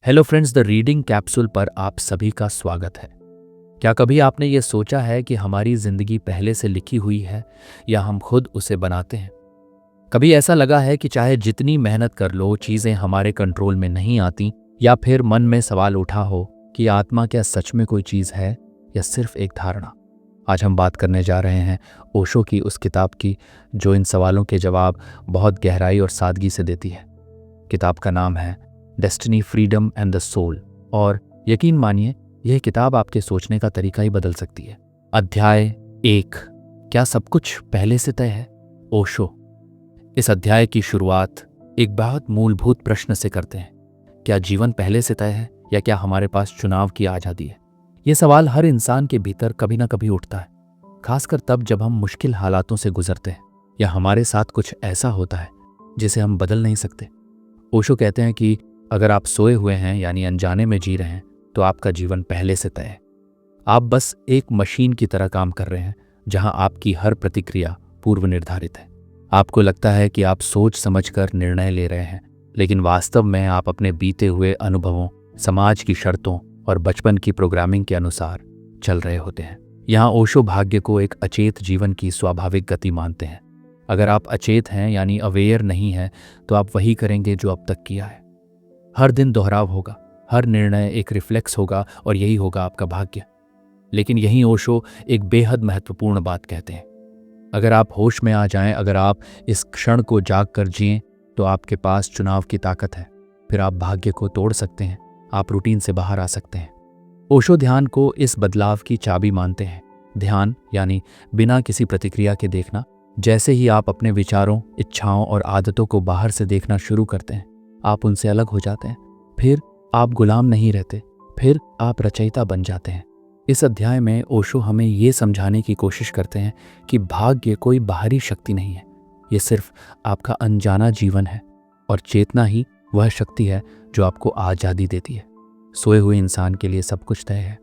Hello friends, the reading capsule पर आप सभी का स्वागत है। क्या कभी आपने ये सोचा है कि हमारी जिंदगी पहले से लिखी हुई है या हम खुद उसे बनाते हैं? कभी ऐसा लगा है कि चाहे जितनी मेहनत कर लो, चीजें हमारे कंट्रोल में नहीं आती, या फिर मन में सवाल उठा हो कि आत्मा क्या सच में कोई चीज है या सिर्फ एक धारणा? आज हम बात करने जा रहे हैं ओशो की उस किताब की जो इन सवालों के जवाब बहुत गहराई और सादगी से देती है। किताब का नाम है Destiny, Freedom and the Soul, और यकीन मानिए यह किताब आपके सोचने का तरीका ही बदल सकती है। अध्याय 1, क्या सब कुछ पहले से तय है? ओशो इस अध्याय की शुरुआत एक बहुत मूलभूत प्रश्न से करते हैं। क्या जीवन पहले से तय है या क्या हमारे पास चुनाव की आज़ादी है? यह सवाल हर इंसान के भीतर कभी ना कभी उठता है, खासकर तब जब हम मुश्किल हालातों से गुजरते हैं या हमारे साथ कुछ ऐसा होता है जिसे हम बदल नहीं सकते। ओशो कहते हैं कि अगर आप सोए हुए हैं यानी अनजाने में जी रहे हैं तो आपका जीवन पहले से तय है। आप बस एक मशीन की तरह काम कर रहे हैं जहां आपकी हर प्रतिक्रिया पूर्व निर्धारित है। आपको लगता है कि आप सोच समझकर निर्णय ले रहे हैं, लेकिन वास्तव में आप अपने बीते हुए अनुभवों, समाज की शर्तों और बचपन की प्रोग्रामिंग के अनुसार चल रहे होते हैं। यहाँ ओशो भाग्य को एक अचेत जीवन की स्वाभाविक गति मानते हैं। अगर आप अचेत हैं यानी अवेयर नहीं हैं, तो आप वही करेंगे जो अब तक किया है। हर दिन दोहराव होगा, हर निर्णय एक रिफ्लेक्स होगा और यही होगा आपका भाग्य। लेकिन यहीं ओशो एक बेहद महत्वपूर्ण बात कहते हैं। अगर आप होश में आ जाएं, अगर आप इस क्षण को जाग कर जिएं, तो आपके पास चुनाव की ताकत है। फिर आप भाग्य को तोड़ सकते हैं, आप रूटीन से बाहर आ सकते हैं। ओशो ध्यान को इस बदलाव की चाबी मानते हैं। ध्यान यानी बिना किसी प्रतिक्रिया के देखना। जैसे ही आप अपने विचारों, इच्छाओं और आदतों को बाहर से देखना शुरू करते हैं, आप उनसे अलग हो जाते हैं। फिर आप गुलाम नहीं रहते, फिर आप रचयिता बन जाते हैं। इस अध्याय में ओशो हमें ये समझाने की कोशिश करते हैं कि भाग्य कोई बाहरी शक्ति नहीं है, ये सिर्फ आपका अनजाना जीवन है, और चेतना ही वह शक्ति है जो आपको आज़ादी देती है। सोए हुए इंसान के लिए सब कुछ तय है।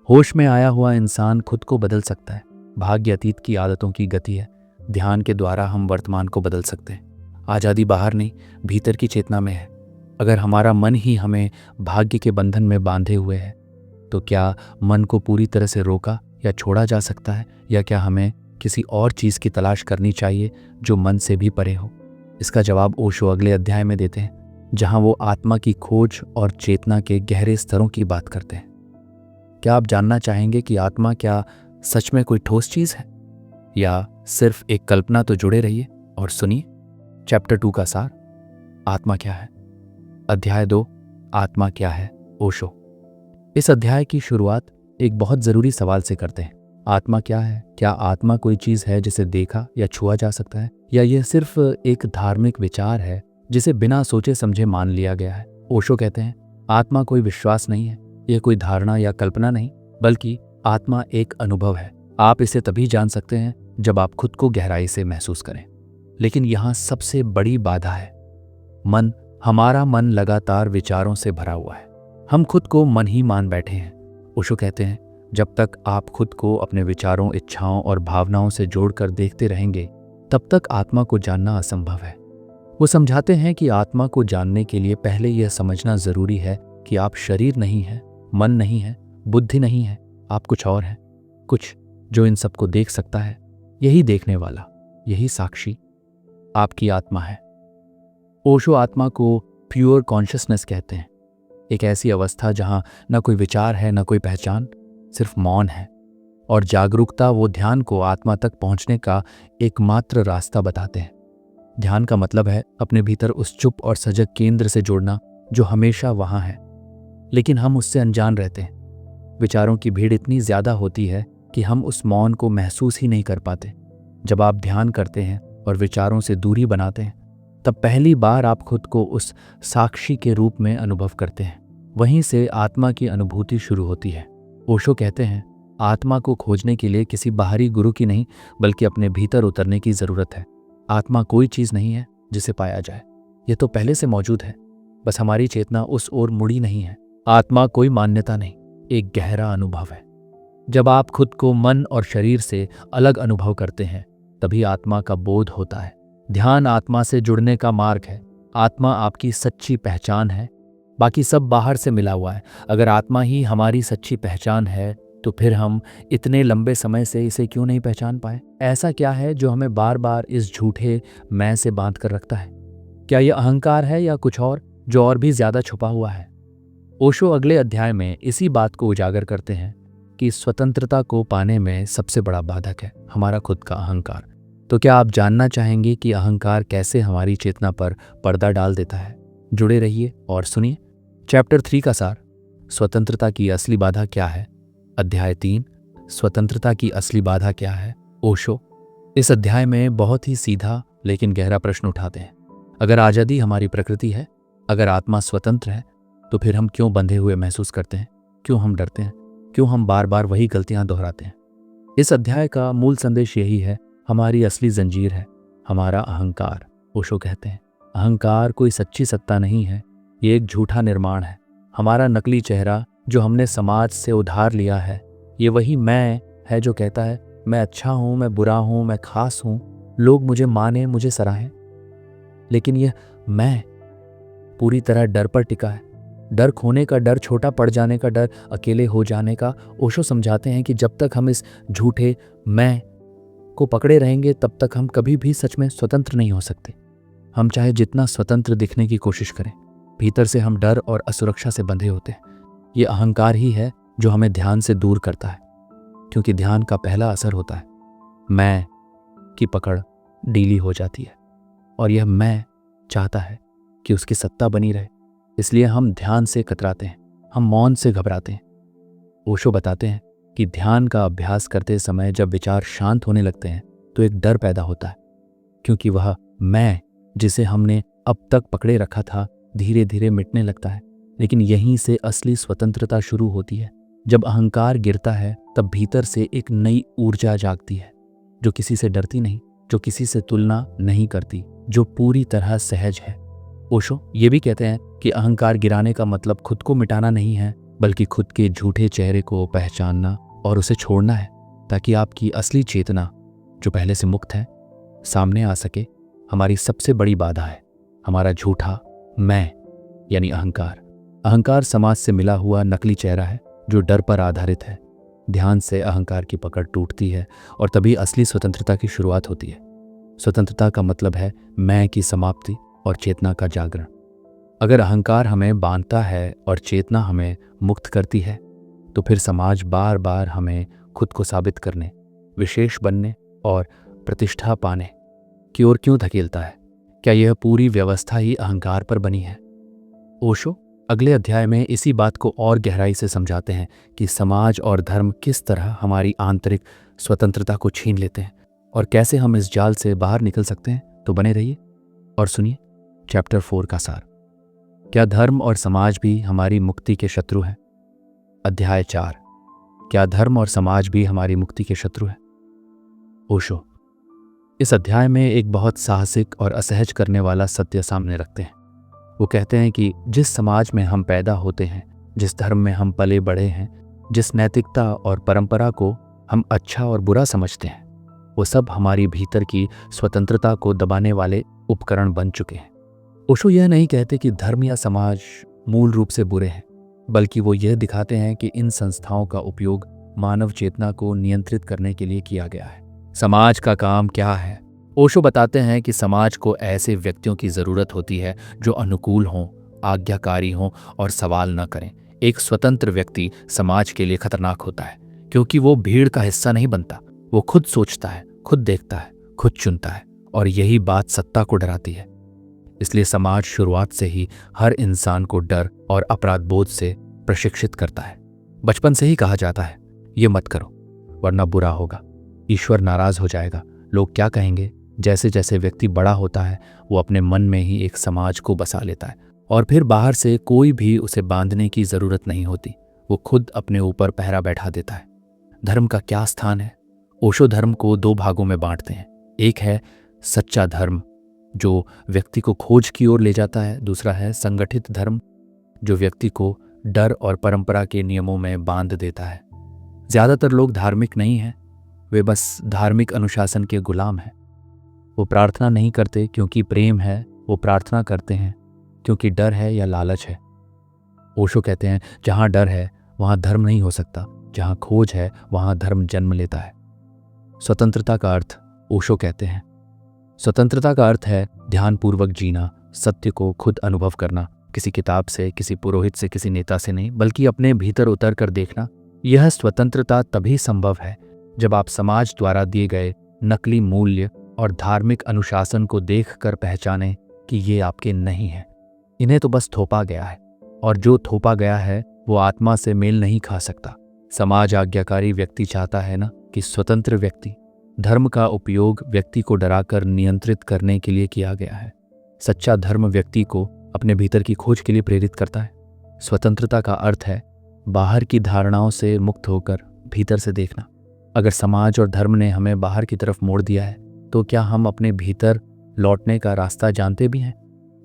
होश में आया हुआ इंसान खुद को बदल सकता है। भाग्य अतीत की आदतों की गति है। ध्यान के द्वारा हम वर्तमान को बदल सकते हैं। आज़ादी बाहर नहीं, भीतर की चेतना में है। अगर हमारा मन ही हमें भाग्य के बंधन में बांधे हुए है, तो क्या मन को पूरी तरह से रोका या छोड़ा जा सकता है, या क्या हमें किसी और चीज़ की तलाश करनी चाहिए जो मन से भी परे हो? इसका जवाब ओशो अगले अध्याय में देते हैं, जहां वो आत्मा की खोज और चेतना के गहरे स्तरों की बात करते हैं। क्या आप जानना चाहेंगे कि आत्मा क्या सच में कोई ठोस चीज़ है या सिर्फ एक कल्पना? तो जुड़े रहिए और सुनिए चैप्टर 2 का सार, आत्मा क्या है। अध्याय 2, आत्मा क्या है, ओशो। इस अध्याय की शुरुआत एक बहुत ज़रूरी सवाल से करते हैं। आत्मा क्या है? क्या आत्मा कोई चीज़ है जिसे देखा या छुआ जा सकता है, या यह सिर्फ एक धार्मिक विचार है जिसे बिना सोचे समझे मान लिया गया है? ओशो कहते हैं, आत्मा कोई विश्वास नहीं है, यह कोई धारणा या कल्पना नहीं, बल्कि आत्मा एक अनुभव है। आप इसे तभी जान सकते हैं जब आप खुद को गहराई से महसूस करें। लेकिन यहाँ सबसे बड़ी बाधा है मन। हमारा मन लगातार विचारों से भरा हुआ है। हम खुद को मन ही मान बैठे हैं। ओशो कहते हैं, जब तक आप खुद को अपने विचारों, इच्छाओं और भावनाओं से जोड़कर देखते रहेंगे, तब तक आत्मा को जानना असंभव है। वो समझाते हैं कि आत्मा को जानने के लिए पहले यह समझना जरूरी है कि आप शरीर नहीं हैं, मन नहीं है, बुद्धि नहीं है, आप कुछ और हैं, कुछ जो इन सबको देख सकता है। यही देखने वाला, यही साक्षी आपकी आत्मा है। ओशो आत्मा को प्योर कॉन्शियसनेस कहते हैं, एक ऐसी अवस्था जहां न कोई विचार है, न कोई पहचान, सिर्फ मौन है। और जागरूकता वो ध्यान को आत्मा तक पहुंचने का एकमात्र रास्ता बताते हैं। ध्यान का मतलब है अपने भीतर उस चुप और सजग केंद्र से जुड़ना जो हमेशा वहां है, लेकिन हम उससे अनजान रहते हैं। विचारों की भीड़ इतनी ज्यादा होती है कि हम उस मौन को महसूस ही नहीं कर पाते। जब आप ध्यान करते हैं और विचारों से दूरी बनाते हैं, तब पहली बार आप खुद को उस साक्षी के रूप में अनुभव करते हैं। वहीं से आत्मा की अनुभूति शुरू होती है। ओशो कहते हैं, आत्मा को खोजने के लिए किसी बाहरी गुरु की नहीं, बल्कि अपने भीतर उतरने की जरूरत है। आत्मा कोई चीज नहीं है जिसे पाया जाए, यह तो पहले से मौजूद है, बस हमारी चेतना उस ओर मुड़ी नहीं है। आत्मा कोई मान्यता नहीं, एक गहरा अनुभव है। जब आप खुद को मन और शरीर से अलग अनुभव करते हैं, तभी आत्मा का बोध होता है। ध्यान आत्मा से जुड़ने का मार्ग है। आत्मा आपकी सच्ची पहचान है, बाकी सब बाहर से मिला हुआ है। अगर आत्मा ही हमारी सच्ची पहचान है तो फिर हम इतने लंबे समय से इसे क्यों नहीं पहचान पाए? ऐसा क्या है जो हमें बार बार इस झूठे मैं से बांध कर रखता है? क्या यह अहंकार है या कुछ और जो और भी ज्यादा छुपा हुआ है? ओशो अगले अध्याय में इसी बात को उजागर करते हैं कि स्वतंत्रता को पाने में सबसे बड़ा बाधक है हमारा खुद का अहंकार। तो क्या आप जानना चाहेंगे कि अहंकार कैसे हमारी चेतना पर पर्दा डाल देता है? जुड़े रहिए और सुनिए चैप्टर 3 का सार, स्वतंत्रता की असली बाधा क्या है। अध्याय 3, स्वतंत्रता की असली बाधा क्या है। ओशो इस अध्याय में बहुत ही सीधा लेकिन गहरा प्रश्न उठाते हैं। अगर आज़ादी हमारी प्रकृति है, अगर आत्मा स्वतंत्र है, तो फिर हम क्यों बंधे हुए महसूस करते हैं? क्यों हम डरते हैं? क्यों हम बार बार वही गलतियां दोहराते हैं? इस अध्याय का मूल संदेश यही है, हमारी असली जंजीर है हमारा अहंकार। ओशो कहते हैं अहंकार कोई सच्ची सत्ता नहीं है, ये एक झूठा निर्माण है। हमारा नकली चेहरा जो हमने समाज से उधार लिया है, ये वही मैं है जो कहता है मैं अच्छा हूं, मैं बुरा हूं, मैं खास हूं, लोग मुझे माने, मुझे सराहें। लेकिन यह मैं पूरी तरह डर पर टिका है। डर खोने का डर, छोटा पड़ जाने का डर, अकेले हो जाने का। ओशो समझाते हैं कि जब तक हम इस झूठे मैं को पकड़े रहेंगे तब तक हम कभी भी सच में स्वतंत्र नहीं हो सकते। हम चाहे जितना स्वतंत्र दिखने की कोशिश करें, भीतर से हम डर और असुरक्षा से बंधे होते हैं। ये अहंकार ही है जो हमें ध्यान से दूर करता है, क्योंकि ध्यान का पहला असर होता है मैं की पकड़ ढीली हो जाती है और यह मैं चाहता है कि उसकी सत्ता बनी रहे। इसलिए हम ध्यान से कतराते हैं, हम मौन से घबराते हैं। ओशो बताते हैं कि ध्यान का अभ्यास करते समय जब विचार शांत होने लगते हैं तो एक डर पैदा होता है, क्योंकि वह मैं जिसे हमने अब तक पकड़े रखा था धीरे धीरे मिटने लगता है। लेकिन यहीं से असली स्वतंत्रता शुरू होती है। जब अहंकार गिरता है तब भीतर से एक नई ऊर्जा जागती है, जो किसी से डरती नहीं, जो किसी से तुलना नहीं करती, जो पूरी तरह सहज है। ओशो ये भी कहते हैं कि अहंकार गिराने का मतलब खुद को मिटाना नहीं है, बल्कि खुद के झूठे चेहरे को पहचानना और उसे छोड़ना है, ताकि आपकी असली चेतना जो पहले से मुक्त है सामने आ सके। हमारी सबसे बड़ी बाधा है हमारा झूठा मैं यानी अहंकार। अहंकार समाज से मिला हुआ नकली चेहरा है जो डर पर आधारित है। ध्यान से अहंकार की पकड़ टूटती है और तभी असली स्वतंत्रता की शुरुआत होती है। स्वतंत्रता का मतलब है मैं की समाप्ति और चेतना का जागरण। अगर अहंकार हमें बांधता है और चेतना हमें मुक्त करती है, तो फिर समाज बार बार हमें खुद को साबित करने, विशेष बनने और प्रतिष्ठा पाने की ओर क्यों धकेलता है? क्या यह पूरी व्यवस्था ही अहंकार पर बनी है? ओशो अगले अध्याय में इसी बात को और गहराई से समझाते हैं कि समाज और धर्म किस तरह हमारी आंतरिक स्वतंत्रता को छीन लेते हैं और कैसे हम इस जाल से बाहर निकल सकते हैं। तो बने रहिए और सुनिए चैप्टर 4 का सार, क्या धर्म और समाज भी हमारी मुक्ति के शत्रु हैं? अध्याय 4, क्या धर्म और समाज भी हमारी मुक्ति के शत्रु हैं? ओशो इस अध्याय में एक बहुत साहसिक और असहज करने वाला सत्य सामने रखते हैं। वो कहते हैं कि जिस समाज में हम पैदा होते हैं, जिस धर्म में हम पले बढ़े हैं, जिस नैतिकता और परंपरा को हम अच्छा और बुरा समझते हैं, वो सब हमारी भीतर की स्वतंत्रता को दबाने वाले उपकरण बन चुके हैं। ओशो यह नहीं कहते कि धर्म या समाज मूल रूप से बुरे हैं, बल्कि वो यह दिखाते हैं कि इन संस्थाओं का उपयोग मानव चेतना को नियंत्रित करने के लिए किया गया है। समाज का काम क्या है? ओशो बताते हैं कि समाज को ऐसे व्यक्तियों की जरूरत होती है जो अनुकूल हों, आज्ञाकारी हों और सवाल न करें। एक स्वतंत्र व्यक्ति समाज के लिए खतरनाक होता है, क्योंकि वो भीड़ का हिस्सा नहीं बनता। वो खुद सोचता है, खुद देखता है, खुद चुनता है, और यही बात सत्ता को डराती है। इसलिए समाज शुरुआत से ही हर इंसान को डर और अपराध बोध से प्रशिक्षित करता है। बचपन से ही कहा जाता है, ये मत करो वरना बुरा होगा, ईश्वर नाराज हो जाएगा, लोग क्या कहेंगे। जैसे जैसे व्यक्ति बड़ा होता है, वो अपने मन में ही एक समाज को बसा लेता है और फिर बाहर से कोई भी उसे बांधने की जरूरत नहीं होती। वो खुद अपने ऊपर पहरा बैठा देता है। धर्म का क्या स्थान है? ओशो धर्म को 2 भागों में बांटते हैं। एक है सच्चा धर्म जो व्यक्ति को खोज की ओर ले जाता है। दूसरा है संगठित धर्म जो व्यक्ति को डर और परंपरा के नियमों में बांध देता है। ज्यादातर लोग धार्मिक नहीं हैं, वे बस धार्मिक अनुशासन के गुलाम हैं। वो प्रार्थना नहीं करते क्योंकि प्रेम है, वो प्रार्थना करते हैं क्योंकि डर है या लालच है। ओशो कहते हैं, जहाँ डर है वहाँ धर्म नहीं हो सकता, जहाँ खोज है वहाँ धर्म जन्म लेता है। स्वतंत्रता का अर्थ, ओशो कहते हैं, स्वतंत्रता का अर्थ है ध्यानपूर्वक जीना, सत्य को खुद अनुभव करना, किसी किताब से, किसी पुरोहित से, किसी नेता से नहीं, बल्कि अपने भीतर उतर कर देखना। यह स्वतंत्रता तभी संभव है जब आप समाज द्वारा दिए गए नकली मूल्य और धार्मिक अनुशासन को देखकर पहचानें कि ये आपके नहीं हैं। इन्हें तो बस थोपा गया है, और जो थोपा गया है वो आत्मा से मेल नहीं खा सकता। समाज आज्ञाकारी व्यक्ति चाहता है ना कि स्वतंत्र व्यक्ति। धर्म का उपयोग व्यक्ति को डराकर नियंत्रित करने के लिए किया गया है। सच्चा धर्म व्यक्ति को अपने भीतर की खोज के लिए प्रेरित करता है। स्वतंत्रता का अर्थ है बाहर की धारणाओं से मुक्त होकर भीतर से देखना। अगर समाज और धर्म ने हमें बाहर की तरफ मोड़ दिया है, तो क्या हम अपने भीतर लौटने का रास्ता जानते भी हैं?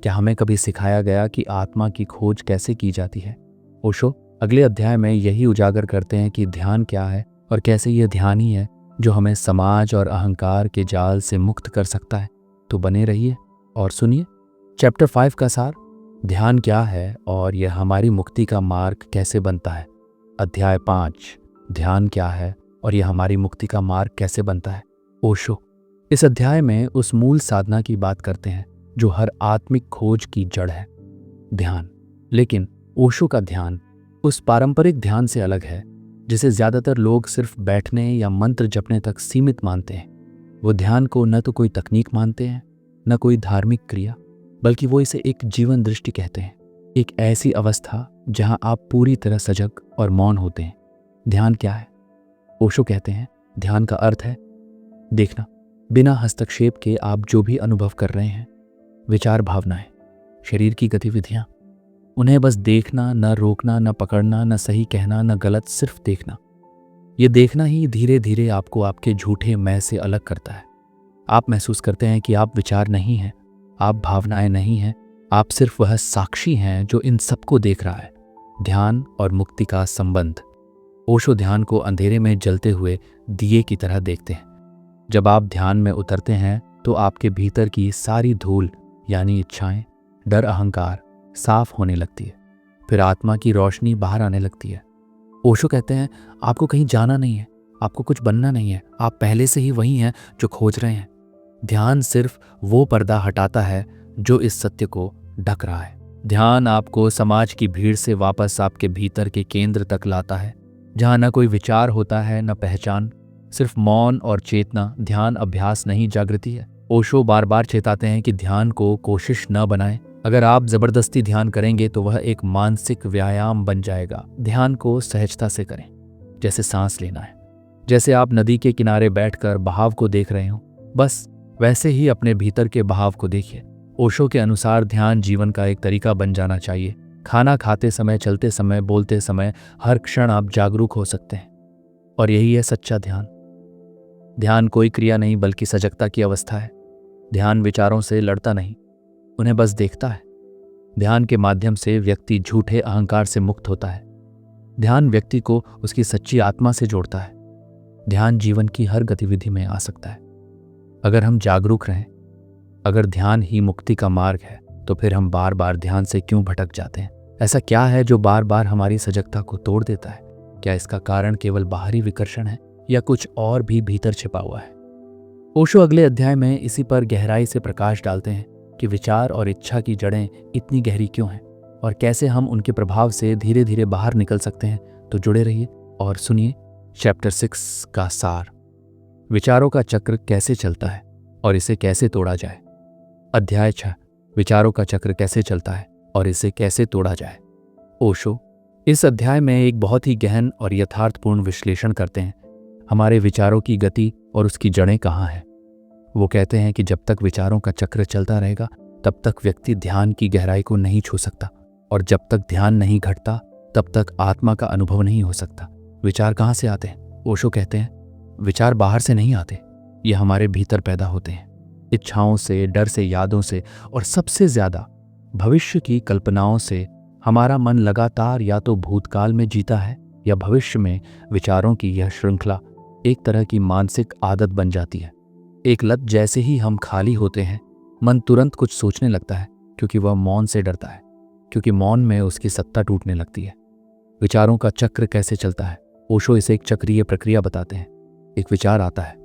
क्या हमें कभी सिखाया गया कि आत्मा की खोज कैसे की जाती है? ओशो अगले अध्याय में यही उजागर करते हैं कि ध्यान क्या है और कैसे यह ध्यान ही है जो हमें समाज और अहंकार के जाल से मुक्त कर सकता है। तो बने रहिए और सुनिए चैप्टर 5 का सार, ध्यान क्या है और यह हमारी मुक्ति का मार्ग कैसे बनता है। अध्याय 5, ध्यान क्या है और यह हमारी मुक्ति का मार्ग कैसे बनता है। ओशो इस अध्याय में उस मूल साधना की बात करते हैं जो हर आत्मिक खोज की जड़ है, ध्यान। लेकिन ओशो का ध्यान उस पारंपरिक ध्यान से अलग है जिसे ज्यादातर लोग सिर्फ बैठने या मंत्र जपने तक सीमित मानते हैं। वो ध्यान को न तो कोई तकनीक मानते हैं, न कोई धार्मिक क्रिया, बल्कि वो इसे एक जीवन दृष्टि कहते हैं, एक ऐसी अवस्था जहां आप पूरी तरह सजग और मौन होते हैं। ध्यान क्या है? ओशो कहते हैं, ध्यान का अर्थ है देखना, बिना हस्तक्षेप के आप जो भी अनुभव कर रहे हैं, विचार, भावनाएं, शरीर की गतिविधियां, उन्हें बस देखना, न रोकना, न पकड़ना, न सही कहना, न गलत, सिर्फ देखना। ये देखना ही धीरे धीरे आपको आपके झूठे मैं से अलग करता है। आप महसूस करते हैं कि आप विचार नहीं हैं, आप भावनाएं नहीं हैं, आप सिर्फ वह साक्षी हैं जो इन सबको देख रहा है। ध्यान और मुक्ति का संबंध। ओशो ध्यान को अंधेरे में जलते हुए दिए की तरह देखते हैं। जब आप ध्यान में उतरते हैं तो आपके भीतर की सारी धूल यानी इच्छाएं, डर, अहंकार साफ होने लगती है। फिर आत्मा की रोशनी बाहर आने लगती है। ओशो कहते हैं, आपको कहीं जाना नहीं है, आपको कुछ बनना नहीं है, आप पहले से ही वही हैं जो खोज रहे हैं। ध्यान सिर्फ वो पर्दा हटाता है जो इस सत्य को ढक रहा है। ध्यान आपको समाज की भीड़ से वापस आपके भीतर के केंद्र तक लाता है, जहां न कोई विचार होता है, न पहचान, सिर्फ मौन और चेतना। ध्यान अभ्यास नहीं, जागृति है। ओशो बार बार चेताते हैं कि ध्यान को कोशिश न बनाएं। अगर आप जबरदस्ती ध्यान करेंगे तो वह एक मानसिक व्यायाम बन जाएगा। ध्यान को सहजता से करें, जैसे सांस लेना है, जैसे आप नदी के किनारे बैठकर बहाव को देख रहे हो, बस वैसे ही अपने भीतर के बहाव को देखिए। ओशो के अनुसार ध्यान जीवन का एक तरीका बन जाना चाहिए। खाना खाते समय, चलते समय, बोलते समय, हर क्षण आप जागरूक हो सकते हैं, और यही है सच्चा ध्यान। ध्यान कोई क्रिया नहीं बल्कि सजगता की अवस्था है। ध्यान विचारों से लड़ता नहीं, उन्हें बस देखता है। ध्यान के माध्यम से व्यक्ति झूठे अहंकार से मुक्त होता है। ध्यान व्यक्ति को उसकी सच्ची आत्मा से जोड़ता है। ध्यान जीवन की हर गतिविधि में आ सकता है अगर हम जागरूक रहें। अगर ध्यान ही मुक्ति का मार्ग है तो फिर हम बार बार ध्यान से क्यों भटक जाते हैं? ऐसा क्या है जो बार बार हमारी सजगता को तोड़ देता है? क्या इसका कारण केवल बाहरी विकर्षण है या कुछ और भी भीतर छिपा हुआ है? ओशो अगले अध्याय में इसी पर गहराई से प्रकाश डालते हैं कि विचार और इच्छा की जड़ें इतनी गहरी क्यों हैं और कैसे हम उनके प्रभाव से धीरे धीरे बाहर निकल सकते हैं। तो जुड़े रहिए और सुनिए चैप्टर 6 का सार, विचारों का चक्र कैसे चलता है और इसे कैसे तोड़ा जाए। अध्याय 6, विचारों का चक्र कैसे चलता है और इसे कैसे तोड़ा जाए। ओशो इस अध्याय में एक बहुत ही गहन और यथार्थपूर्ण विश्लेषण करते हैं। हमारे विचारों की गति और उसकी जड़ें कहाँ हैं। वो कहते हैं कि जब तक विचारों का चक्र चलता रहेगा तब तक व्यक्ति ध्यान की गहराई को नहीं छू सकता, और जब तक ध्यान नहीं घटता तब तक आत्मा का अनुभव नहीं हो सकता। विचार कहाँ से आते हैं? ओशो कहते हैं विचार बाहर से नहीं आते, ये हमारे भीतर पैदा होते हैं। इच्छाओं से, डर से, यादों से, और सबसे ज्यादा भविष्य की कल्पनाओं से। हमारा मन लगातार या तो भूतकाल में जीता है या भविष्य में। विचारों की यह श्रृंखला एक तरह की मानसिक आदत बन जाती है, एक लत। जैसे ही हम खाली होते हैं मन तुरंत कुछ सोचने लगता है क्योंकि वह मौन से डरता है। क्योंकि मौन में उसकी सत्ता टूटने लगती है। विचारों का चक्र कैसे चलता है? ओशो इसे एक चक्रीय प्रक्रिया बताते हैं। एक विचार आता है,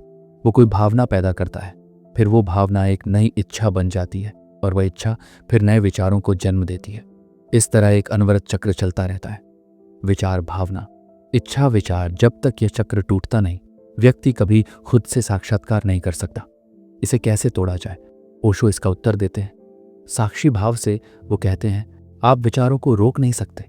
वो कोई भावना पैदा करता है, फिर वो भावना एक नई इच्छा बन जाती है और वह इच्छा फिर नए विचारों को जन्म देती है। इस तरह एक अनवरत चक्र चलता रहता है। विचार, भावना, इच्छा, विचार। जब तक यह चक्र टूटता नहीं, व्यक्ति कभी खुद से साक्षात्कार नहीं कर सकता। इसे कैसे तोड़ा जाए? ओशो इसका उत्तर देते हैं साक्षी भाव से। वो कहते हैं, आप विचारों को रोक नहीं सकते,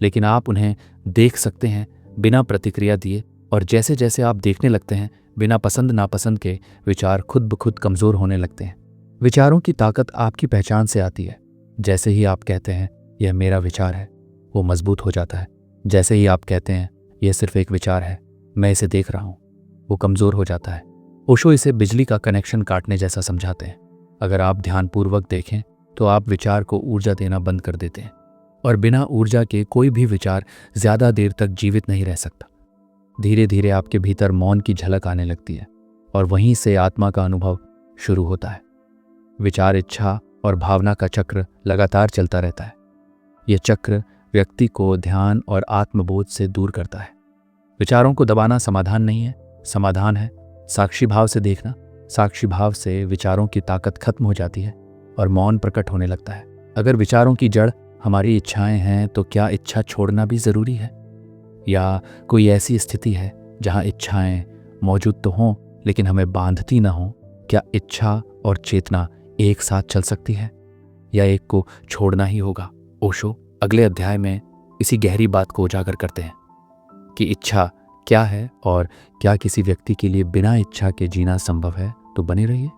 लेकिन आप उन्हें देख सकते हैं बिना प्रतिक्रिया दिए। और जैसे जैसे आप देखने लगते हैं, बिना पसंद नापसंद के विचार खुद ब खुद कमजोर होने लगते हैं। विचारों की ताकत आपकी पहचान से आती है। जैसे ही आप कहते हैं यह मेरा विचार है, वो मजबूत हो जाता है। जैसे ही आप कहते हैं यह सिर्फ एक विचार है, मैं इसे देख रहा हूं, वो कमजोर हो जाता है। ओशो इसे बिजली का कनेक्शन काटने जैसा समझाते हैं। अगर आप ध्यानपूर्वक देखें तो आप विचार को ऊर्जा देना बंद कर देते हैं, और बिना ऊर्जा के कोई भी विचार ज्यादा देर तक जीवित नहीं रह सकता। धीरे धीरे आपके भीतर मौन की झलक आने लगती है, और वहीं से आत्मा का अनुभव शुरू होता है। विचार, इच्छा और भावना का चक्र लगातार चलता रहता है। यह चक्र व्यक्ति को ध्यान और आत्मबोध से दूर करता है। विचारों को दबाना समाधान नहीं है, समाधान है साक्षी भाव से देखना। साक्षी भाव से विचारों की ताकत खत्म हो जाती है और मौन प्रकट होने लगता है। अगर विचारों की जड़ हमारी इच्छाएं हैं, तो क्या इच्छा छोड़ना भी जरूरी है? या कोई ऐसी स्थिति है जहां इच्छाएं मौजूद तो हों लेकिन हमें बांधती ना हों? क्या इच्छा और चेतना एक साथ चल सकती है, या एक को छोड़ना ही होगा? ओशो अगले अध्याय में इसी गहरी बात को उजागर करते हैं कि इच्छा क्या है और क्या किसी व्यक्ति के लिए बिना इच्छा के जीना संभव है। तो बने रहिए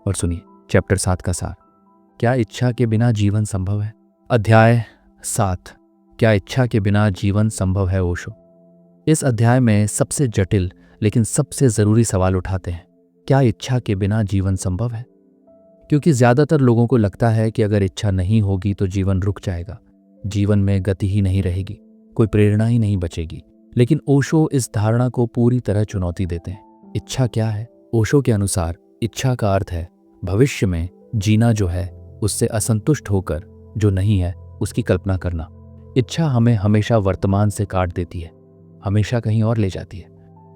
और सुनिए चैप्टर 7 का सार, क्या इच्छा के बिना जीवन संभव है? अध्याय 7, क्या इच्छा के बिना जीवन संभव है? ओशो इस अध्याय में सबसे जटिल लेकिन सबसे जरूरी सवाल उठाते हैं, क्या इच्छा के बिना जीवन संभव है? क्योंकि ज्यादातर लोगों को लगता है कि अगर इच्छा नहीं होगी तो जीवन रुक जाएगा, जीवन में गति ही नहीं रहेगी, कोई प्रेरणा ही नहीं बचेगी। लेकिन ओशो इस धारणा को पूरी तरह चुनौती देते हैं। इच्छा क्या है? ओशो के अनुसार इच्छा का अर्थ है भविष्य में जीना, जो है उससे असंतुष्ट होकर जो नहीं है उसकी कल्पना करना। इच्छा हमें हमेशा वर्तमान से काट देती है, हमेशा कहीं और ले जाती है,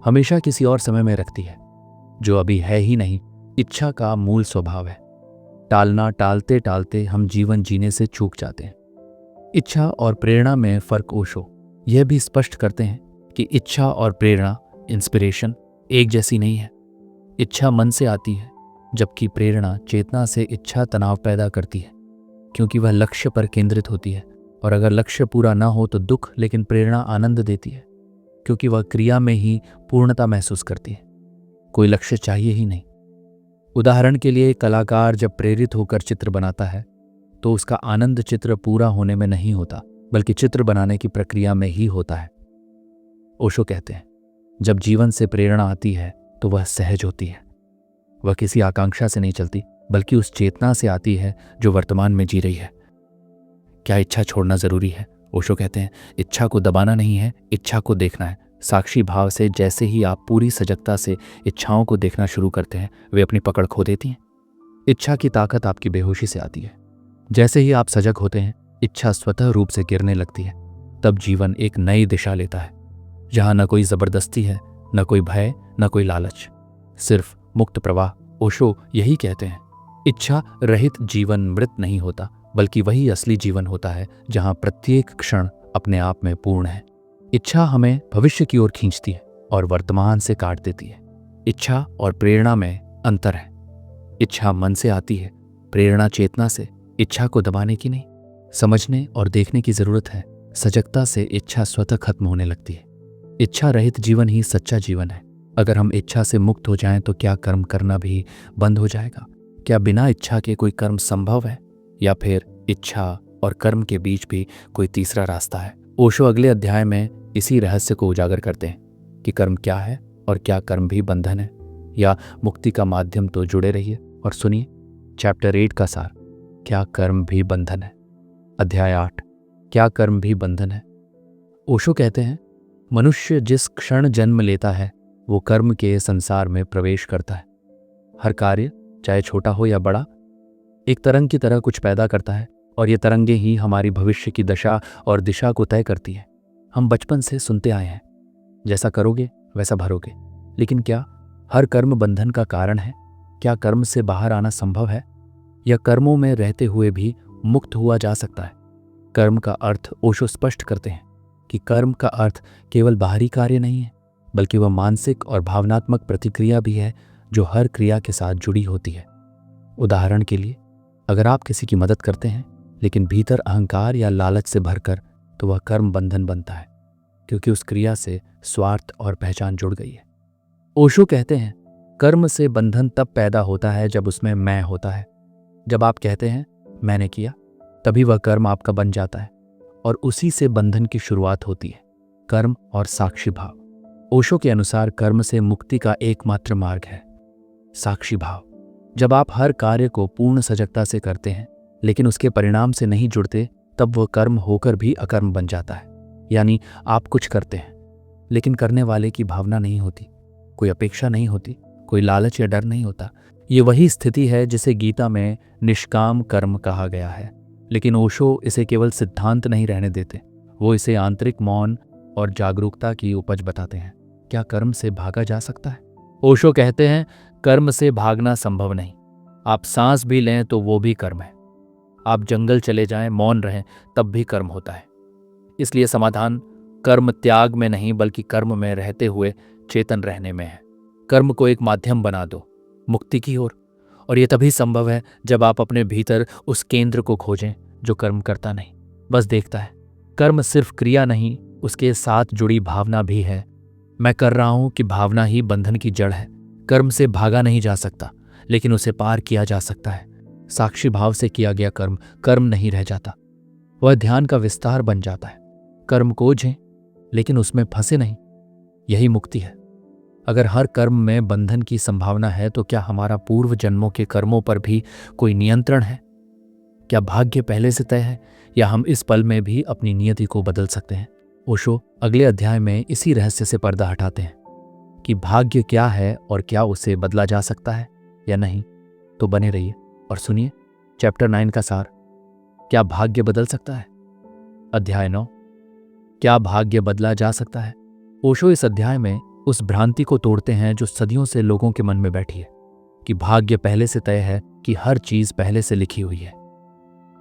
हमेशा किसी और समय में रखती है जो अभी है ही नहीं। इच्छा का मूल स्वभाव है टालना। टालते टालते हम जीवन जीने से चूक जाते हैं। इच्छा और प्रेरणा में फर्क ओशो यह भी स्पष्ट करते हैं कि इच्छा और प्रेरणा, इंस्पिरेशन, एक जैसी नहीं है। इच्छा मन से आती है, जबकि प्रेरणा चेतना से इच्छा तनाव पैदा करती है, क्योंकि वह लक्ष्य पर केंद्रित होती है। और अगर लक्ष्य पूरा ना हो तो दुख, लेकिन प्रेरणा आनंद देती है, क्योंकि वह क्रिया में ही पूर्णता महसूस करती है। कोई लक्ष्य चाहिए ही नहीं। उदाहरण के लिए, कलाकार जब प्रेरित होकर चित्र बनाता है तो उसका आनंद चित्र पूरा होने में नहीं होता, बल्कि चित्र बनाने की प्रक्रिया में ही होता है। ओशो कहते हैं, जब जीवन से प्रेरणा आती है तो वह सहज होती है। वह किसी आकांक्षा से नहीं चलती, बल्कि उस चेतना से आती है जो वर्तमान में जी रही है। क्या इच्छा छोड़ना जरूरी है? ओशो कहते हैं, इच्छा को दबाना नहीं है, इच्छा को देखना है। साक्षी भाव से जैसे ही आप पूरी सजगता से इच्छाओं को देखना शुरू करते हैं, वे अपनी पकड़ खो देती हैं। इच्छा की ताकत आपकी बेहोशी से आती है। जैसे ही आप सजग होते हैं, इच्छा स्वतः रूप से गिरने लगती है। तब जीवन एक नई दिशा लेता है, जहां न कोई जबरदस्ती है, न कोई भय, न कोई लालच, सिर्फ मुक्त प्रवाह। ओशो यही कहते हैं, इच्छा रहित जीवन मृत नहीं होता, बल्कि वही असली जीवन होता है जहां प्रत्येक क्षण अपने आप में पूर्ण है। इच्छा हमें भविष्य की ओर खींचती है और वर्तमान से काट देती है। इच्छा और प्रेरणा में अंतर है। इच्छा मन से आती है, प्रेरणा चेतना से। इच्छा को दबाने की नहीं, समझने और देखने की जरूरत है। सजगता से इच्छा स्वतः खत्म होने लगती है। इच्छा रहित जीवन ही सच्चा जीवन है। अगर हम इच्छा से मुक्त हो जाएं तो क्या कर्म करना भी बंद हो जाएगा? क्या बिना इच्छा के कोई कर्म संभव है, या फिर इच्छा और कर्म के बीच भी कोई तीसरा रास्ता है? ओशो अगले अध्याय में इसी रहस्य को उजागर करते हैं कि कर्म क्या है और क्या कर्म भी बंधन है या मुक्ति का माध्यम। तो जुड़े रहिए और सुनिए चैप्टर 8 का सार, क्या कर्म भी बंधन है? अध्याय 8, क्या कर्म भी बंधन है? ओशो कहते हैं, मनुष्य जिस क्षण जन्म लेता है वो कर्म के संसार में प्रवेश करता है। हर कार्य, चाहे छोटा हो या बड़ा, एक तरंग की तरह कुछ पैदा करता है, और ये तरंगे ही हमारी भविष्य की दशा और दिशा को तय करती हैं। हम बचपन से सुनते आए हैं, जैसा करोगे वैसा भरोगे। लेकिन क्या हर कर्म बंधन का कारण है? क्या कर्म से बाहर आना संभव है, या कर्मों में रहते हुए भी मुक्त हुआ जा सकता है? कर्म का अर्थ ओशो स्पष्ट करते हैं कि कर्म का अर्थ केवल बाहरी कार्य नहीं है, बल्कि वह मानसिक और भावनात्मक प्रतिक्रिया भी है जो हर क्रिया के साथ जुड़ी होती है। उदाहरण के लिए, अगर आप किसी की मदद करते हैं लेकिन भीतर अहंकार या लालच से भरकर, तो वह कर्म बंधन बनता है, क्योंकि उस क्रिया से स्वार्थ और पहचान जुड़ गई है। ओशो कहते हैं, कर्म से बंधन तब पैदा होता है जब उसमें मैं होता है। जब आप कहते हैं मैंने किया, तभी वह कर्म आपका बन जाता है, और उसी से बंधन की शुरुआत होती है, कर्म और साक्षी भाव। ओशो के अनुसार कर्म से मुक्ति का एकमात्र मार्ग है साक्षी भाव। जब आप हर कार्य को पूर्ण सजगता से करते हैं लेकिन उसके परिणाम से नहीं जुड़ते, तब वह कर्म होकर भी अकर्म बन जाता है। यानी आप कुछ करते हैं लेकिन करने वाले की भावना नहीं होती, कोई अपेक्षा नहीं होती, कोई लालच या डर नहीं होता। ये वही स्थिति है जिसे गीता में निष्काम कर्म कहा गया है। लेकिन ओशो इसे केवल सिद्धांत नहीं रहने देते, वो इसे आंतरिक मौन और जागरूकता की उपज बताते हैं। क्या कर्म से भागा जा सकता है? ओशो कहते हैं, कर्म से भागना संभव नहीं। आप सांस भी लें तो वो भी कर्म है। आप जंगल चले जाएं, मौन रहें, तब भी कर्म होता है। इसलिए समाधान कर्म त्याग में नहीं, बल्कि कर्म में रहते हुए चेतन रहने में है। कर्म को एक माध्यम बना दो मुक्ति की ओर, और यह तभी संभव है जब आप अपने भीतर उस केंद्र को खोजें जो कर्म करता नहीं, बस देखता है। कर्म सिर्फ क्रिया नहीं, उसके साथ जुड़ी भावना भी है। मैं कर रहा हूं कि भावना ही बंधन की जड़ है। कर्म से भागा नहीं जा सकता, लेकिन उसे पार किया जा सकता है। साक्षी भाव से किया गया कर्म कर्म नहीं रह जाता, वह ध्यान का विस्तार बन जाता है। कर्म खोजें लेकिन उसमें फंसे नहीं, यही मुक्ति है। अगर हर कर्म में बंधन की संभावना है, तो क्या हमारा पूर्व जन्मों के कर्मों पर भी कोई नियंत्रण है? क्या भाग्य पहले से तय है, या हम इस पल में भी अपनी नियति को बदल सकते हैं? ओशो अगले अध्याय में इसी रहस्य से पर्दा हटाते हैं कि भाग्य क्या है और क्या उसे बदला जा सकता है या नहीं। तो बने रहिए और सुनिए चैप्टर 9 का सार, क्या भाग्य बदल सकता है? अध्याय 9, क्या भाग्य बदला जा सकता है? ओशो इस अध्याय में उस भ्रांति को तोड़ते हैं जो सदियों से लोगों के मन में बैठी है, कि भाग्य पहले से तय है, कि हर चीज पहले से लिखी हुई है,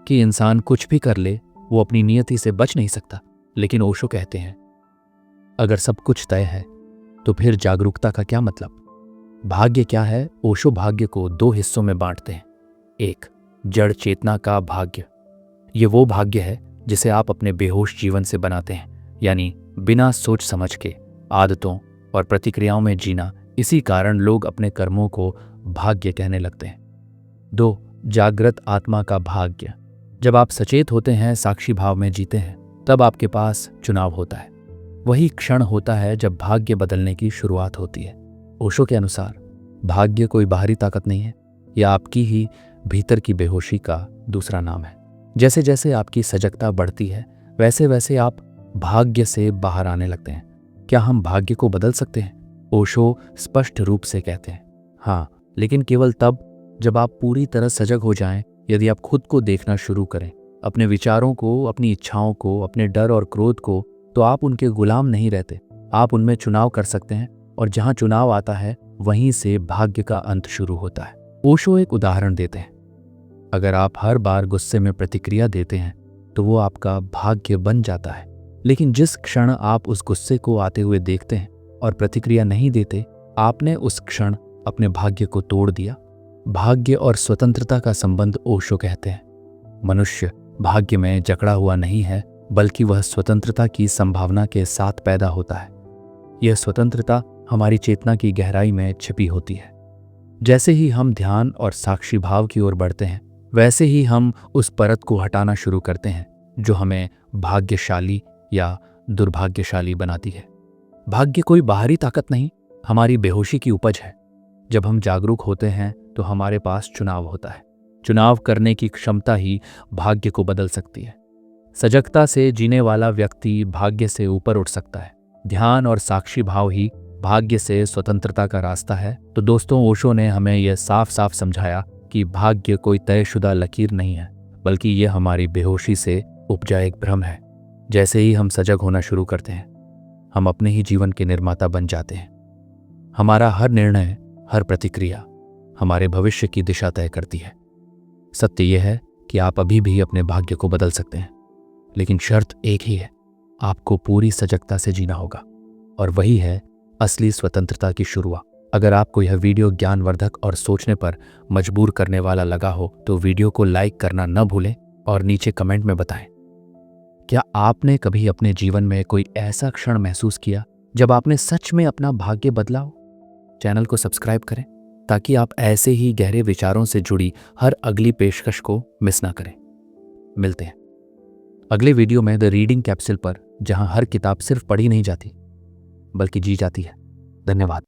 कि इंसान कुछ भी कर ले वो अपनी नियति से बच नहीं सकता। लेकिन ओशो कहते हैं, अगर सब कुछ तय है तो फिर जागरूकता का क्या मतलब? भाग्य क्या है? ओशो भाग्य को 2 हिस्सों में बांटते हैं। एक, जड़ चेतना का भाग्य। ये वो भाग्य है जिसे आप अपने बेहोश जीवन से बनाते हैं, यानी बिना सोच समझ के आदतों और प्रतिक्रियाओं में जीना। इसी कारण लोग अपने कर्मों को भाग्य कहने लगते हैं। 2, जागृत आत्मा का भाग्य। जब आप सचेत होते हैं, साक्षी भाव में जीते हैं, तब आपके पास चुनाव होता है। वही क्षण होता है जब भाग्य बदलने की शुरुआत होती है। ओशो के अनुसार भाग्य कोई बाहरी ताकत नहीं है, यह आपकी ही भीतर की बेहोशी का दूसरा नाम है। जैसे जैसे आपकी सजगता बढ़ती है, वैसे वैसे आप भाग्य से बाहर आने लगते हैं। क्या हम भाग्य को बदल सकते हैं? ओशो स्पष्ट रूप से कहते हैं, हाँ, लेकिन केवल तब जब आप पूरी तरह सजग हो जाएं। यदि आप खुद को देखना शुरू करें, अपने विचारों को, अपनी इच्छाओं को, अपने डर और क्रोध को, तो आप उनके गुलाम नहीं रहते, आप उनमें चुनाव कर सकते हैं। और जहां चुनाव आता है, वहीं से भाग्य का अंत शुरू होता है। ओशो एक उदाहरण देते हैं, अगर आप हर बार गुस्से में प्रतिक्रिया देते हैं तो वो आपका भाग्य बन जाता है। लेकिन जिस क्षण आप उस गुस्से को आते हुए देखते हैं और प्रतिक्रिया नहीं देते, आपने उस क्षण अपने भाग्य को तोड़ दिया। भाग्य और स्वतंत्रता का संबंध ओशो कहते हैं, मनुष्य भाग्य में जकड़ा हुआ नहीं है, बल्कि वह स्वतंत्रता की संभावना के साथ पैदा होता है। यह स्वतंत्रता हमारी चेतना की गहराई में छिपी होती है। जैसे ही हम ध्यान और साक्षी भाव की ओर बढ़ते हैं, वैसे ही हम उस परत को हटाना शुरू करते हैं जो हमें भाग्यशाली या दुर्भाग्यशाली बनाती है। भाग्य कोई बाहरी ताकत नहीं, हमारी बेहोशी की उपज है। जब हम जागरूक होते हैं तो हमारे पास चुनाव होता है। चुनाव करने की क्षमता ही भाग्य को बदल सकती है। सजगता से जीने वाला व्यक्ति भाग्य से ऊपर उठ सकता है। ध्यान और साक्षी भाव ही भाग्य से स्वतंत्रता का रास्ता है। तो दोस्तों, ओशो ने हमें यह साफ साफ समझाया कि भाग्य कोई तयशुदा लकीर नहीं है, बल्कि ये हमारी बेहोशी से उपजा एक भ्रम है। जैसे ही हम सजग होना शुरू करते हैं, हम अपने ही जीवन के निर्माता बन जाते हैं। हमारा हर निर्णय, हर प्रतिक्रिया हमारे भविष्य की दिशा तय करती है। सत्य यह है कि आप अभी भी अपने भाग्य को बदल सकते हैं, लेकिन शर्त एक ही है, आपको पूरी सजगता से जीना होगा, और वही है असली स्वतंत्रता की शुरुआत। अगर आपको यह वीडियो ज्ञानवर्धक और सोचने पर मजबूर करने वाला लगा हो तो वीडियो को लाइक करना न भूलें और नीचे कमेंट में बताएं, क्या आपने कभी अपने जीवन में कोई ऐसा क्षण महसूस किया जब आपने सच में अपना भाग्य बदला हो? चैनल को सब्सक्राइब करें ताकि आप ऐसे ही गहरे विचारों से जुड़ी हर अगली पेशकश को मिस ना करें। मिलते हैं अगले वीडियो में द रीडिंग कैप्सूल पर, जहां हर किताब सिर्फ पढ़ी नहीं जाती बल्कि जी जाती है। धन्यवाद।